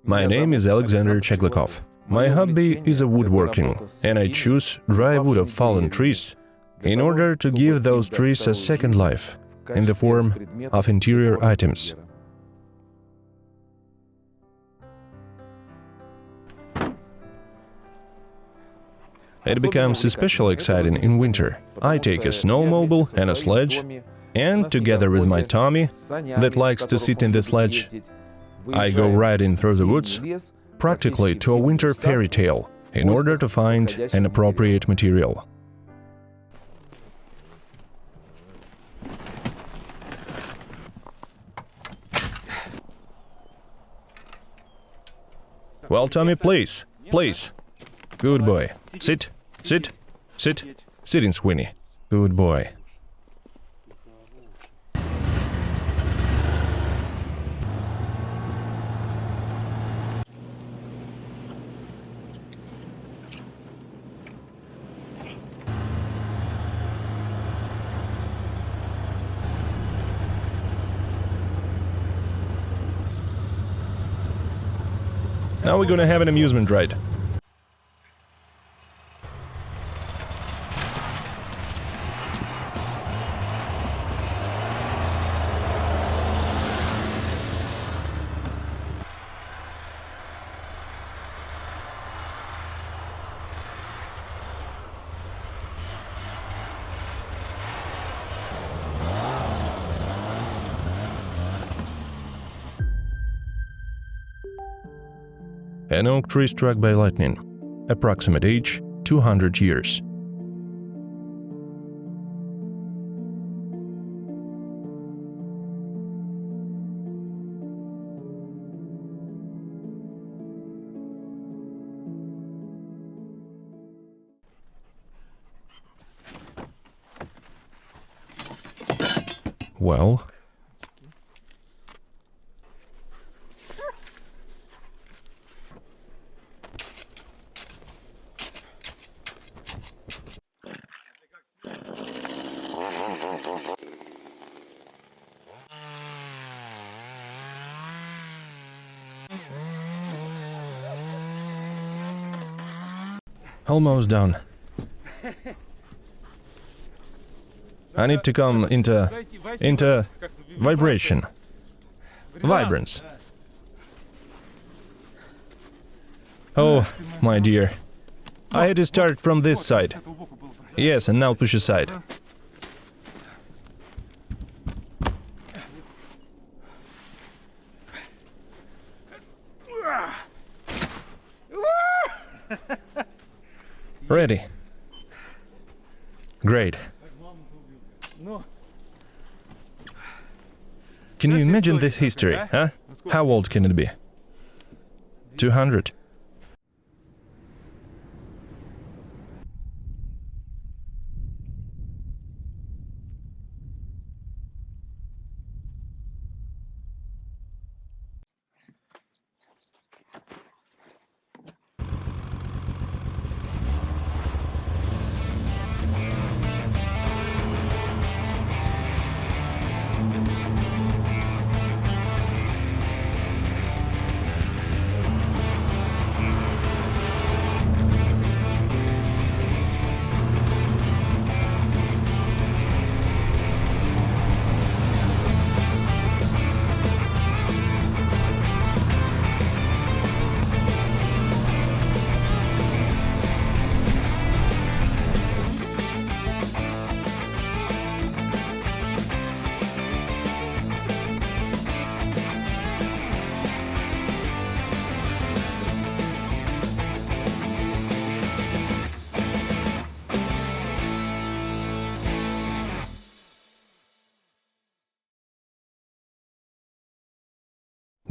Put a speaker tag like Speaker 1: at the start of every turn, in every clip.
Speaker 1: My name is Alexander Cheglakov. My hobby is woodworking, and I choose dry wood of fallen trees in order to give those trees a second life in the form of interior items. It becomes especially exciting in winter. I take a snowmobile and a sledge, and together with my Tommy, that likes to sit in the sledge, I go riding through the woods, practically to a winter fairy tale, in order to find an appropriate material. Well, Tommy, please, please. Good boy. Sit, sit, sit. Sitting, Sweeney. Good boy. Now we're gonna have an amusement ride. An oak tree struck by lightning. Approximate age 200 years. Well, almost done. I need to come into vibration. Vibrance. Oh, my dear. I had to start from this side. Yes, and now push aside. Ready. Great. Can you imagine this history, huh? How old can it be? 200.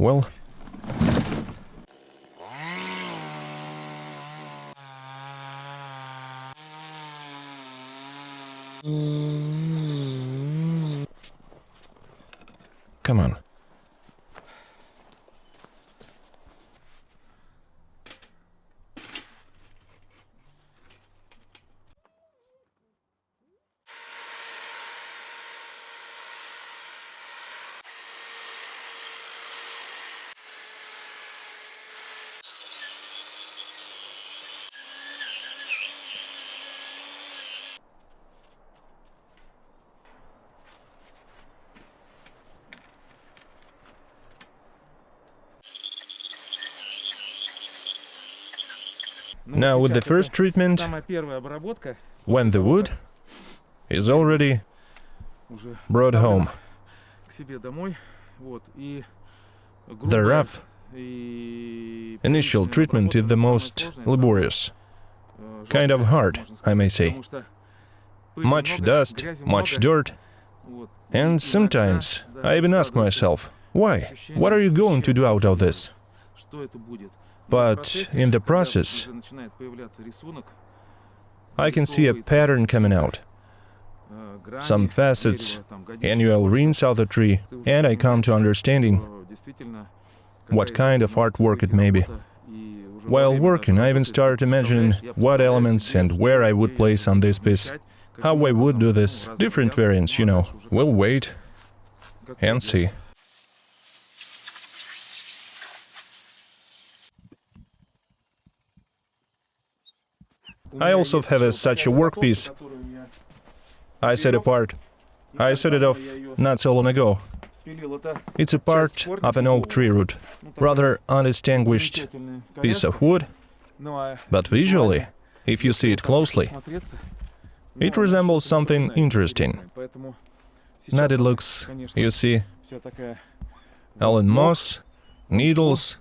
Speaker 1: Well, come on. Now with the first treatment, when the wood is already brought home, the rough initial treatment is the most laborious, kind of hard, I may say. Much dust, much dirt, and sometimes I even ask myself, why? What are you going to do out of this? But in the process, I can see a pattern coming out. Some facets, annual rings of the tree, and I come to understanding what kind of artwork it may be. While working, I even started imagining what elements and where I would place on this piece, how I would do this, different variants, you know. We'll wait and see. I also have such a workpiece I set apart. I set it off not so long ago. It's a part of an oak tree root, rather undistinguished piece of wood, but visually, if you see it closely, it resembles something interesting. Now it looks, you see, all in moss, needles,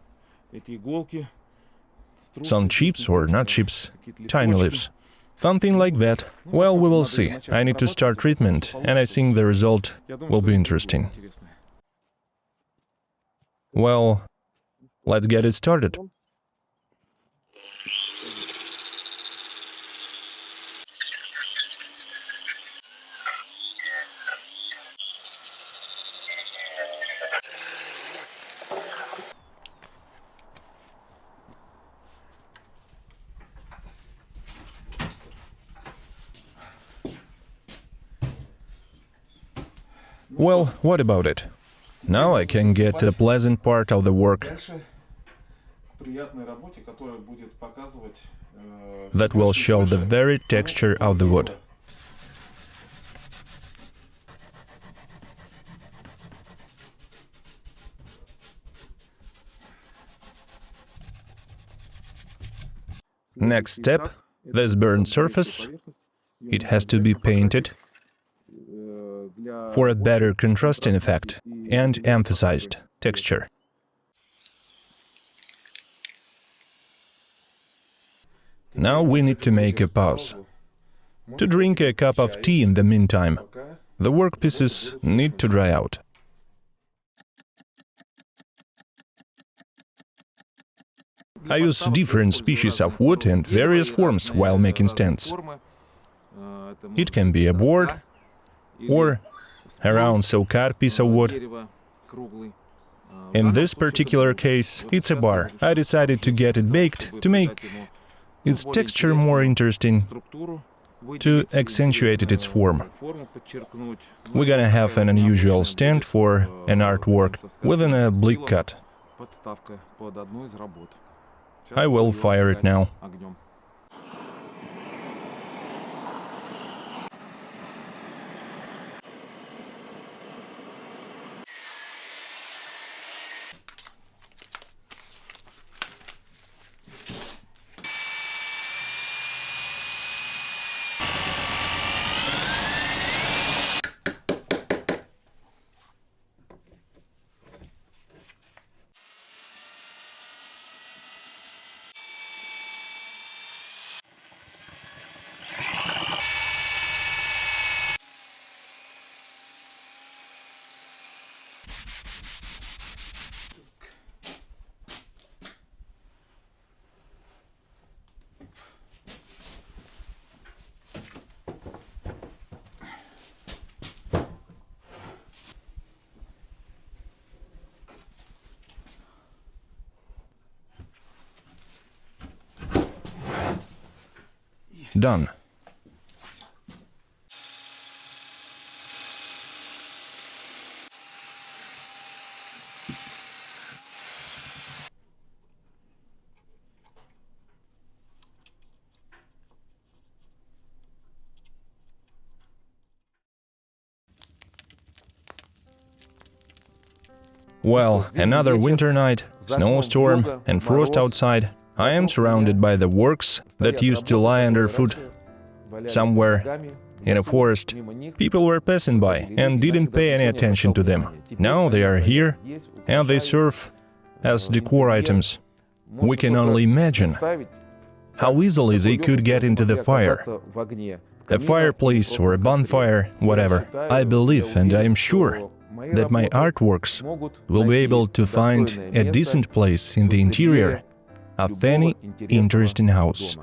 Speaker 1: some chips or not chips, tiny leaves. Something like that. Well, we will see. I need to start treatment, and I think the result will be interesting. Well, let's get it started. Well, what about it? Now I can get to the pleasant part of the work that will show the very texture of the wood. Next step, this burned surface, it has to be painted for a better contrasting effect and emphasized texture. Now we need to make a pause, to drink a cup of tea in the meantime. The workpieces need to dry out. I use different species of wood and various forms while making stands. It can be a board or a round so-cut piece of wood. In this particular case, it's a bar. I decided to get it baked to make its texture more interesting, to accentuate its form. We're gonna have an unusual stand for an artwork with an oblique cut. I will fire it now. Done. Well, another winter night, snowstorm and frost outside. I am surrounded by the works that used to lie underfoot somewhere in a forest. People were passing by and didn't pay any attention to them. Now they are here and they serve as decor items. We can only imagine how easily they could get into the fire. A fireplace or a bonfire, whatever. I believe and I am sure that my artworks will be able to find a decent place in the interior of any interesting house.